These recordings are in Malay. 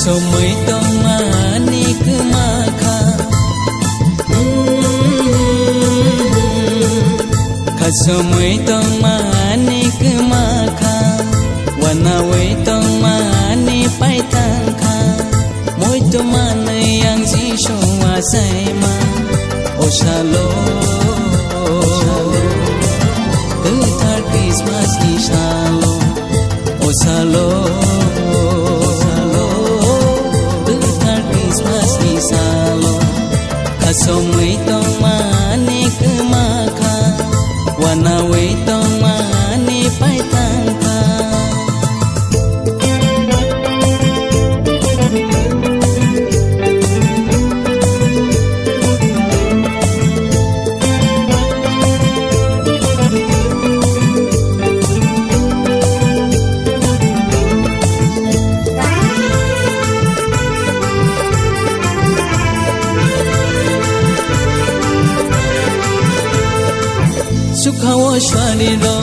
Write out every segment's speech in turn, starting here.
Kasomoi tomani kumaka Kasomoi tomani kumaka Wanaway tomani paitangka Moi tomani yang zisho wasaima O shalom Kutar Christmas di shalom O shalom Kasomoi tomani kumaka Wanaway tomani paitangka Sukhawo shwariro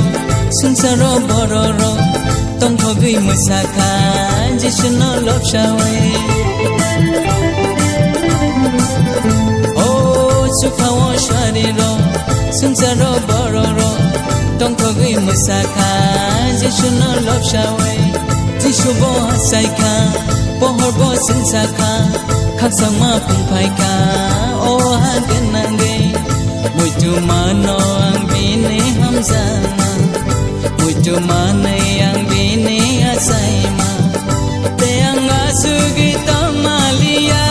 sunsaro bororo tongkhogui musakha jishno lobshawe Oh sukhawo shwariro sunsaro bororo tongkhogui musakha jishno lobshawe jishubo saikha pohorbo sunsakha khaksangma pungphaika Oh hagenange Muju mano ang bini hamzana Muju mano ang bini asaima Te ang asugi tomalia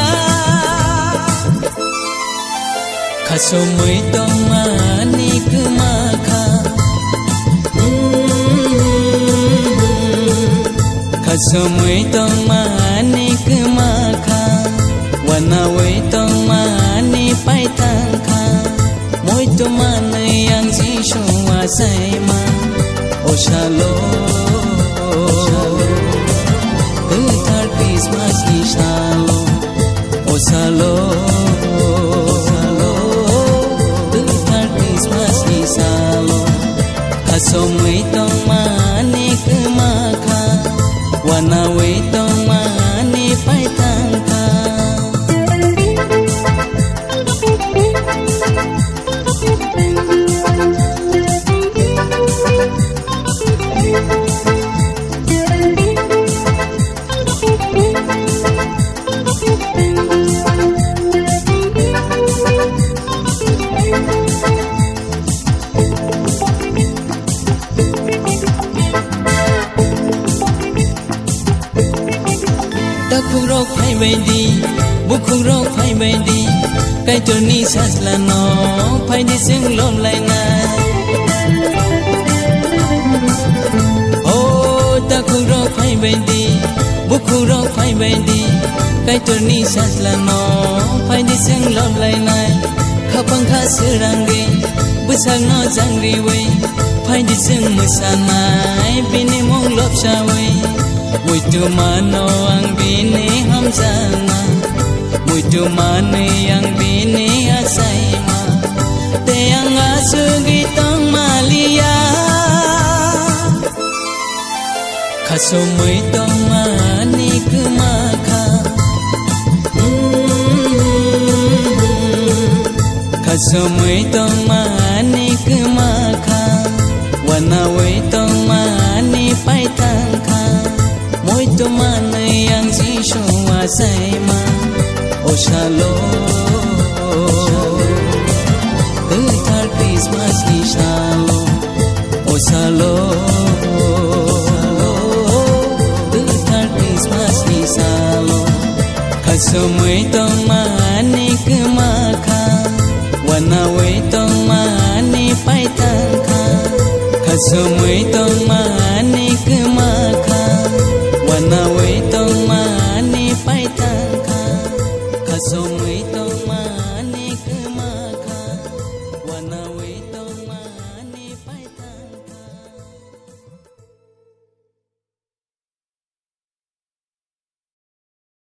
Kasomoi tomani kumaka Kasomoi tomani kumaka Wanaway tomani paitangka Moi tomani yang zisho wasaima O shalom Kutar Christmas di shalom O shalom Kutar Christmas di shalom Kasomoi tomani kumaka Wanaway tomani paitangka Takurok phai bendi bukurok phai bendi kai turni saslano phai di sing lom lai na Oh takurok phai bendi bukurok phai bendi kai turni saslano phai di sing lom lai na khapang kha sirangge busang no jangri we phai di sing musanai bini mong lop shawe Muju mano ang bini hamzana Muju mano ang bini asaima Te ang asugi tomalia Kasomoi tomani kumaka Kasomoi tomani kumaka Wanaway tomani paitangka Moi tomani yang zisho wasaima O shalom Kutar Christmas di shalom O shalom Kutar Christmas di shalom Kasomoi tomani kumaka Wanaway tomani paitangka Kasomoi tomani